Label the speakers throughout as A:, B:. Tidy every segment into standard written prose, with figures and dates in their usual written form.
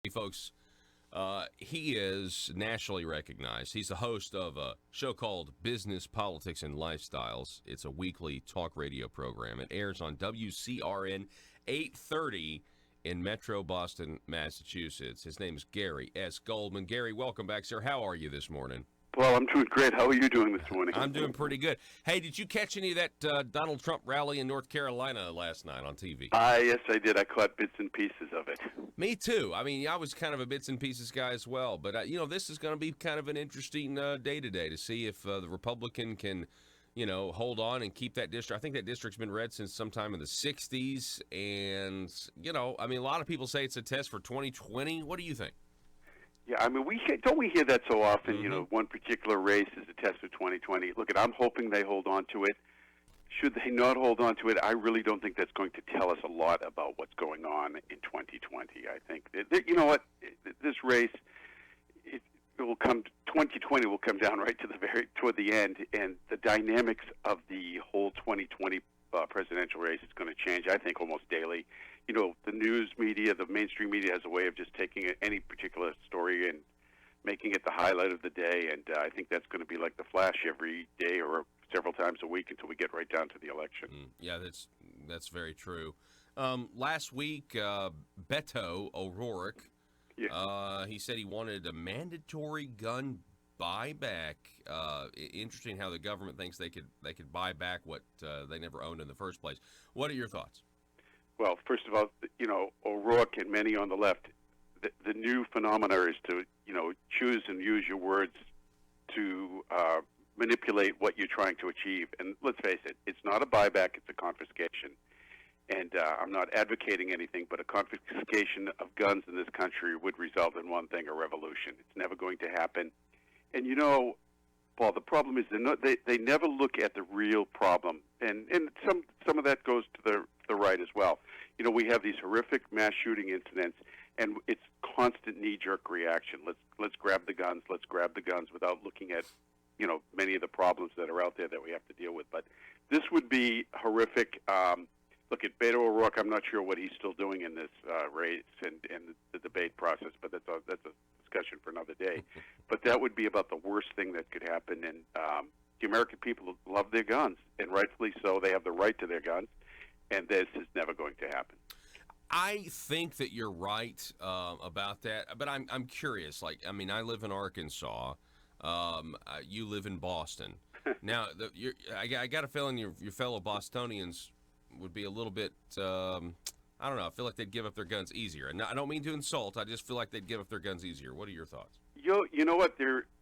A: Hey, folks, he is nationally recognized. He's the host of a show called Business, Politics, and Lifestyles. It's a weekly talk radio program. It airs on WCRN 830 in Metro Boston, Massachusetts. His name is Gary S. Goldman. Gary, welcome back, sir. How are you this morning?
B: Well, I'm doing great. How are you doing this morning?
A: I'm doing pretty good. Hey, did you catch any of that Donald Trump rally in North Carolina last night on TV?
B: Yes, I did. I caught bits and pieces of it.
A: Me too. I mean, I was kind of a bits and pieces guy as well. But, this is going to be kind of an interesting day today to see if the Republican can, hold on and keep that district. I think that district's been red since sometime in the 60s. And, a lot of people say it's a test for 2020. What do you think?
B: Yeah, I mean, don't we hear that so often?
A: Mm-hmm.
B: One particular race is a test for 2020. Look, I'm hoping they hold on to it. Should they not hold on to it, I really don't think that's going to tell us a lot about what's going on in 2020. I think you know what, this race, it will come. 2020 will come down right to toward the end, and the dynamics of the whole 2020 presidential race is going to change. I think almost daily. The news media, the mainstream media, has a way of just taking any particular story and making it the highlight of the day, and I think that's going to be like the flash every day or several times a week until we get right down to the election.
A: Yeah, that's very true. Last week, Beto O'Rourke, he said he wanted a mandatory gun buyback. Interesting how the government thinks they could buy back what they never owned in the first place. What are your thoughts?
B: Well, first of all, O'Rourke and many on the left, the new phenomena is to, choose and use your words to manipulate what you're trying to achieve. And let's face it, it's not a buyback, it's a confiscation. And I'm not advocating anything, but a confiscation of guns in this country would result in one thing, a revolution. It's never going to happen. And Paul, the problem is they never look at the real problem. And some of that goes to the right as well. We have these horrific mass shooting incidents, and it's constant knee-jerk reaction. Let's grab the guns. Let's grab the guns without looking at, many of the problems that are out there that we have to deal with. But this would be horrific. Look at Beto O'Rourke. I'm not sure what he's still doing in this race and the debate process, but that's a discussion for another day. But that would be about the worst thing that could happen. And the American people love their guns, and rightfully so. They have the right to their guns, and this is never going to happen.
A: I think that you're right about that, but I'm curious. I live in Arkansas. You live in Boston. Now, I got a feeling your fellow Bostonians would be a little bit. I don't know. I feel like they'd give up their guns easier. And I don't mean to insult. I just feel like they'd give up their guns easier. What are your thoughts?
B: You know what?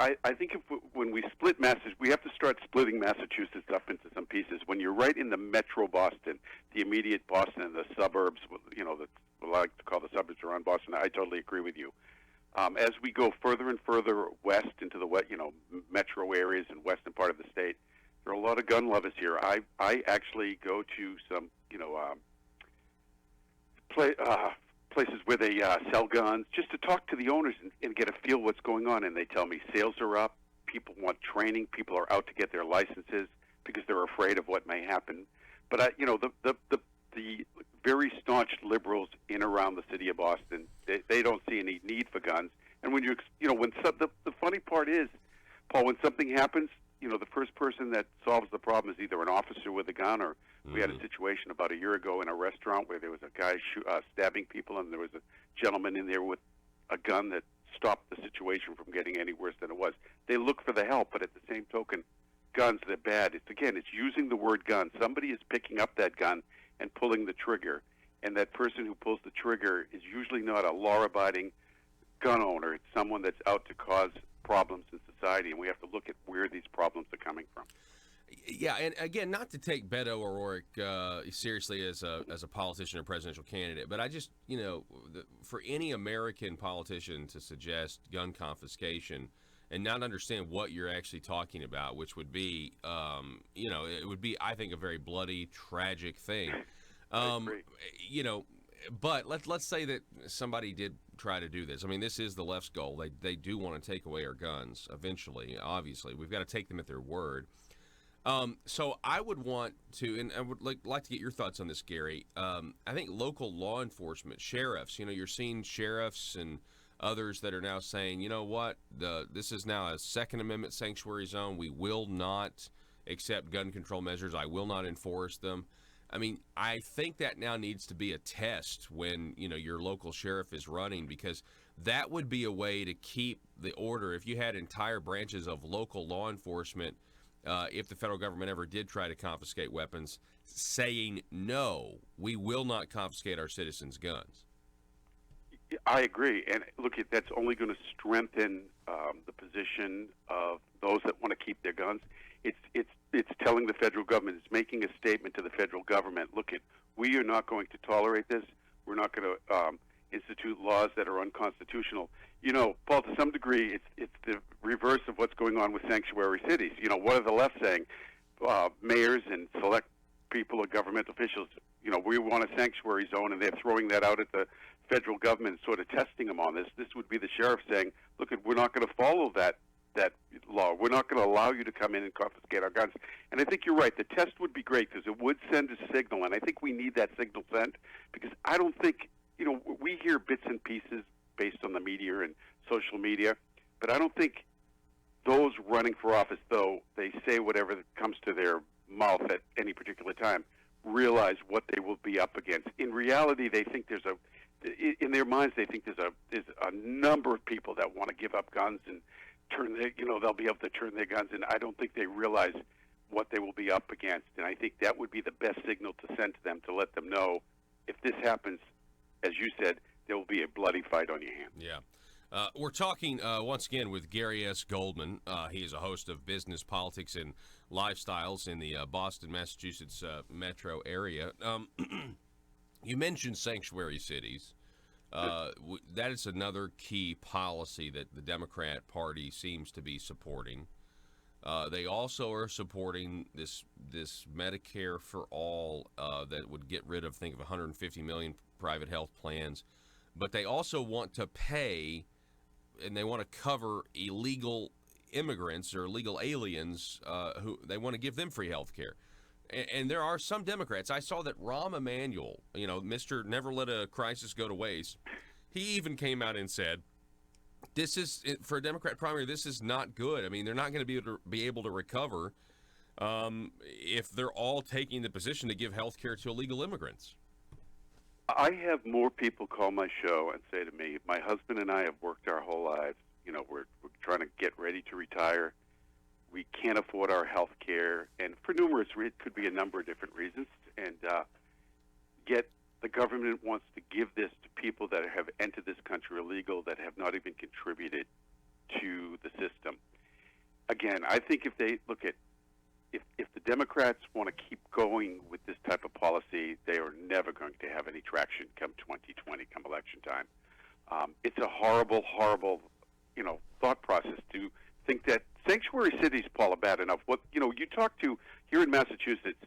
B: I think when we split Massachusetts, we have to start splitting Massachusetts up into some pieces. When you're right in the metro Boston, the immediate Boston and the suburbs, that we like to call the suburbs around Boston, I totally agree with you. As we go further and further west into the metro areas and western part of the state, there are a lot of gun lovers here. I actually go to some places where they sell guns just to talk to the owners and get a feel what's going on. And they tell me sales are up, people want training, people are out to get their licenses because they're afraid of what may happen. But the very staunch liberals in around the city of Boston, they don't see any need for guns. And when the funny part is, Paul, when something happens, the first person that solves the problem is either an officer with a gun or we had a situation about a year ago in a restaurant where there was a guy stabbing people, and there was a gentleman in there with a gun that stopped the situation from getting any worse than it was. They look for the help, but at the same token, guns, they're bad. It's using the word gun. Somebody is picking up that gun and pulling the trigger, and that person who pulls the trigger is usually not a law-abiding gun owner. It's someone that's out to cause problems in society, and we have to look at where these problems are coming from.
A: Yeah, and again, not to take Beto O'Rourke seriously as a politician or presidential candidate, but I just, for any American politician to suggest gun confiscation and not understand what you're actually talking about, which would be, it would be, I think, a very bloody, tragic thing. But let's say that somebody did try to do this. I mean, this is the left's goal. They do want to take away our guns eventually. Obviously, we've got to take them at their word. So I would want to, and I would like to get your thoughts on this, Gary. I think local law enforcement, sheriffs, you're seeing sheriffs and others that are now saying, you know what, this is now a Second Amendment sanctuary zone. We will not accept gun control measures. I will not enforce them. I mean, I think that now needs to be a test when, your local sheriff is running, because that would be a way to keep the order. If you had entire branches of local law enforcement, if the federal government ever did try to confiscate weapons, saying, no, we will not confiscate our citizens' guns.
B: I agree, and look, that's only going to strengthen the position of those that want to keep their guns. It's telling the federal government, it's making a statement to the federal government. Look, we are not going to tolerate this. We're not going to institute laws that are unconstitutional. Paul, to some degree, it's the reverse of what's going on with sanctuary cities. What are the left saying? Mayors and select people or government officials, we want a sanctuary zone, and they're throwing that out at the federal government, sort of testing them on this. This would be the sheriff saying, look, we're not going to follow that law. We're not going to allow you to come in and confiscate our guns. And I think you're right. The test would be great because it would send a signal, and I think we need that signal sent, because I don't think, we hear bits and pieces based on the media and social media, but I don't think those running for office, though they say whatever comes to their mouth at any particular time, realize what they will be up against. In reality, they think in their minds, they think there's a number of people that want to give up guns and they'll be able to turn their guns in. I don't think they realize what they will be up against, and I think that would be the best signal to send to them, to let them know if this happens, as you said, there will be a bloody fight on your hands.
A: Yeah. We're talking once again with Gary S. Goldman. He is a host of Business, Politics, and Lifestyles in the Boston, Massachusetts metro area. You mentioned sanctuary cities. That is another key policy that the Democrat Party seems to be supporting. They also are supporting this Medicare for all that would get rid of, think of 150 million private health plans. But they also want to pay, and they want to cover illegal immigrants or illegal aliens who they want to give them free health care. And there are some Democrats. I saw that Rahm Emanuel, Mr. Never Let a Crisis Go to Waste, he even came out and said, this is, for a Democrat primary, this is not good. I mean, they're not going to be able to recover if they're all taking the position to give health care to illegal immigrants.
B: I have more people call my show and say to me, my husband and I have worked our whole lives. We're trying to get ready to retire. We can't afford our health care, and for numerous reasons, it could be a number of different reasons, and yet the government wants to give this to people that have entered this country illegal, that have not even contributed to the system. Again, I think if they look at, if the Democrats want to keep going with this type of policy, they are never going to have any traction come 2020, come election time. It's a horrible, horrible, thought process to think that sanctuary cities, Paul, are bad enough. What you talk to here in Massachusetts,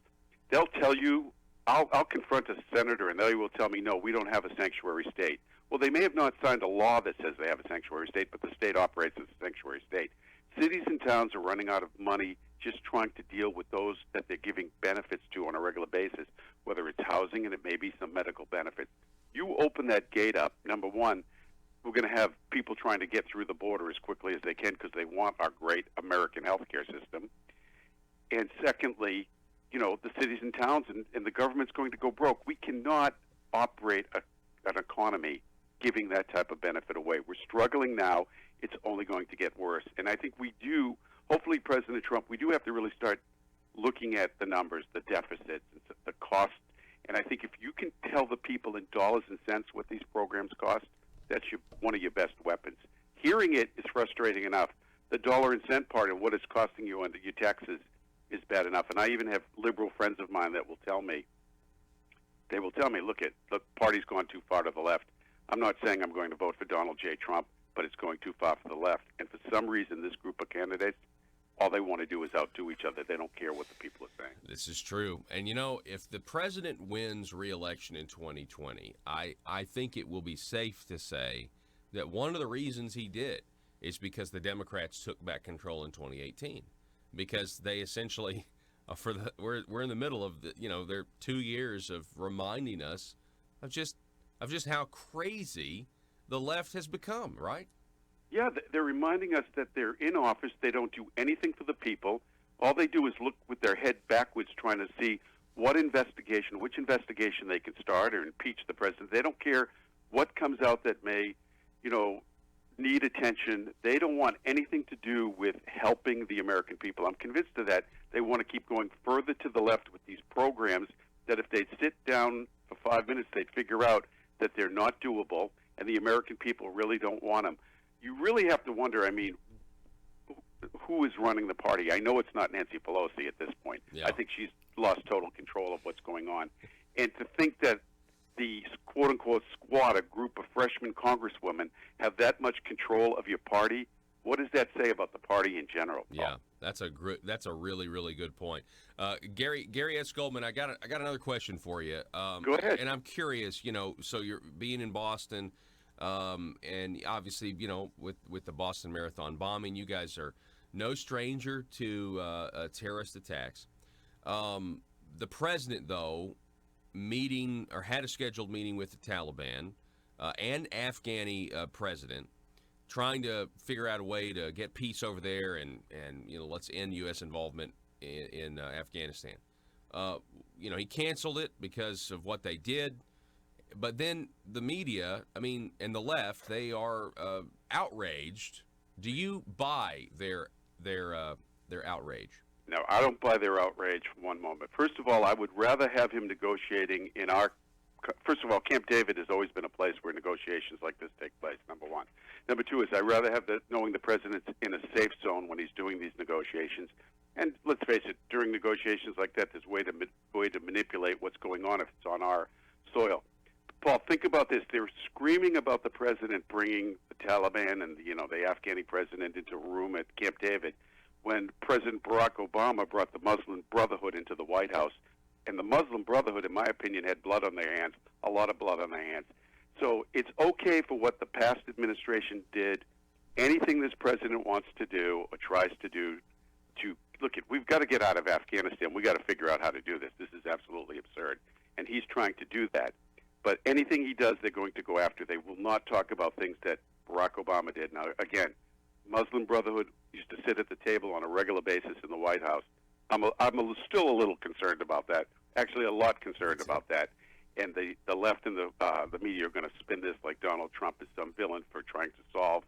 B: they'll tell you, I'll confront a senator and they will tell me, no, we don't have a sanctuary state. Well, they may have not signed a law that says they have a sanctuary state, but the state operates as a sanctuary state. Cities and towns are running out of money just trying to deal with those that they're giving benefits to on a regular basis, whether it's housing and it may be some medical benefits. You open that gate up, number one, we're going to have people trying to get through the border as quickly as they can because they want our great American healthcare system. And secondly, the cities and towns and the government's going to go broke. We cannot operate an economy giving that type of benefit away. We're struggling now. It's only going to get worse. And I think we do, hopefully President Trump, we do have to really start looking at the numbers, the deficits, the cost. And I think if you can tell the people in dollars and cents what these programs cost, that's one of your best weapons. Hearing it is frustrating enough. The dollar and cent part of what it's costing you under your taxes is bad enough. And I even have liberal friends of mine that will tell me, look, the party's gone too far to the left. I'm not saying I'm going to vote for Donald J. Trump, but it's going too far to the left. And for some reason, this group of candidates, all they want to do is outdo each other. They don't care what the people are saying.
A: This is true. And, if the president wins re-election in 2020, I think it will be safe to say that one of the reasons he did is because the Democrats took back control in 2018. Because they essentially we're in the middle of their 2 years of reminding us of just how crazy the left has become, right?
B: Yeah, they're reminding us that they're in office. They don't do anything for the people. All they do is look with their head backwards, trying to see which investigation they can start or impeach the president. They don't care what comes out that may, need attention. They don't want anything to do with helping the American people. I'm convinced of that. They want to keep going further to the left with these programs that if they'd sit down for 5 minutes, they'd figure out that they're not doable and the American people really don't want them. You really have to wonder, who is running the party? I know it's not Nancy Pelosi at this point.
A: Yeah.
B: I think she's lost total control of what's going on. And to think that the quote-unquote squad, a group of freshman congresswomen, have that much control of your party, what does that say about the party in general, Paul?
A: Yeah, that's a really, really good point. Gary S. Goldman, I got another question for you.
B: Go ahead.
A: And I'm curious, so you're being in Boston, and obviously, with the Boston Marathon bombing, you guys are no stranger to terrorist attacks. The president, though, had a scheduled meeting with the Taliban and Afghani president, trying to figure out a way to get peace over there and let's end U.S. involvement in Afghanistan. He canceled it because of what they did. But then the media, and the left, they are outraged. Do you buy their outrage?
B: No, I don't buy their outrage for one moment. First of all, I would rather have him negotiating in our... First of all, Camp David has always been a place where negotiations like this take place, number one. Number two is I'd rather have knowing the president's in a safe zone when he's doing these negotiations. And let's face it, during negotiations like that, there's a way to manipulate what's going on if it's on our soil. Paul, think about this. They're screaming about the president bringing the Taliban and the Afghani president into a room at Camp David when President Barack Obama brought the Muslim Brotherhood into the White House. And the Muslim Brotherhood, in my opinion, had blood on their hands, a lot of blood on their hands. So it's okay for what the past administration did. Anything this president wants to do or tries to do we've got to get out of Afghanistan. We've got to figure out how to do this. This is absolutely absurd. And he's trying to do that. But anything he does, they're going to go after. They will not talk about things that Barack Obama did. Now, again, Muslim Brotherhood used to sit at the table on a regular basis in the White House. I'm still a little concerned about that. Actually, a lot concerned about that. And the left and the media are going to spin this like Donald Trump is some villain for trying to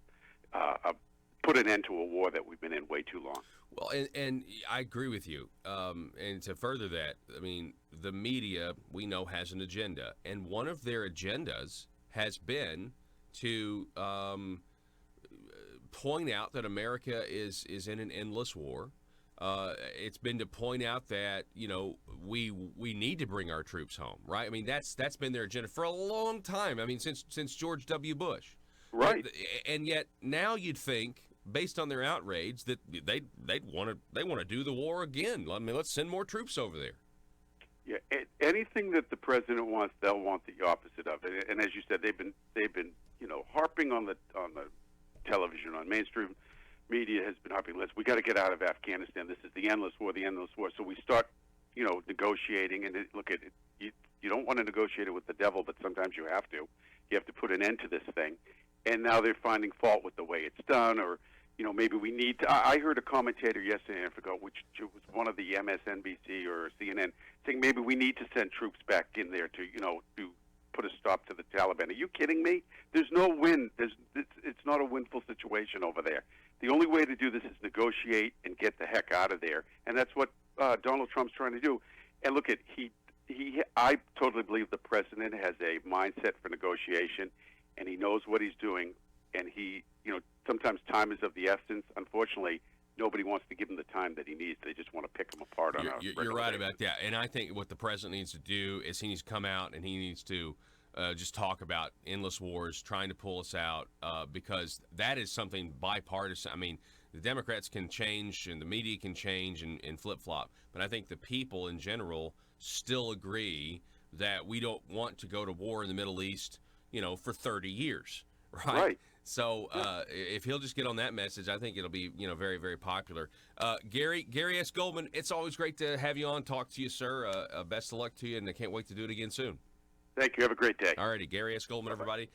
B: put an end to a war that we've been in way too long.
A: Well, and I agree with you. And to further that, the media, we know, has an agenda. And one of their agendas has been to point out that America is in an endless war. It's been to point out that, we need to bring our troops home, right? That's been their agenda for a long time. Since George W. Bush.
B: Right.
A: And yet now you'd think, based on their outrage, that they want to do the war again. Let's send more troops over there.
B: Yeah, anything that the president wants, they'll want the opposite of it. And as you said, they've been harping on the television, on mainstream media has been harping. We got to get out of Afghanistan. This is the endless war, the endless war. So we start, negotiating. And you don't want to negotiate it with the devil, but sometimes you have to. You have to put an end to this thing. And now they're finding fault with the way it's done, or maybe we need to. I heard a commentator yesterday, I forgot which, it was one of the MSNBC or CNN, saying maybe we need to send troops back in there to put a stop to the Taliban. Are you kidding me? There's no win. It's not a winful situation over there. The only way to do this is negotiate and get the heck out of there, and that's what Donald Trump's trying to do. And look I totally believe the president has a mindset for negotiation, and he knows what he's doing, and sometimes time is of the essence. Unfortunately, nobody wants to give him the time that he needs. They just want to pick him apart on
A: You're right about that. And I think what the president needs to do is he needs to come out and he needs to just talk about endless wars, trying to pull us out, because that is something bipartisan. The Democrats can change and the media can change and flip-flop, but I think the people in general still agree that we don't want to go to war in the Middle East, for 30 years, right? So if he'll just get on that message, I think it'll be very, very popular. Gary S. Goldman, it's always great to have you on. Talk to you, sir. Best of luck to you, and I can't wait to do it again soon.
B: Thank you. Have a great day.
A: All righty, Gary S. Goldman, everybody.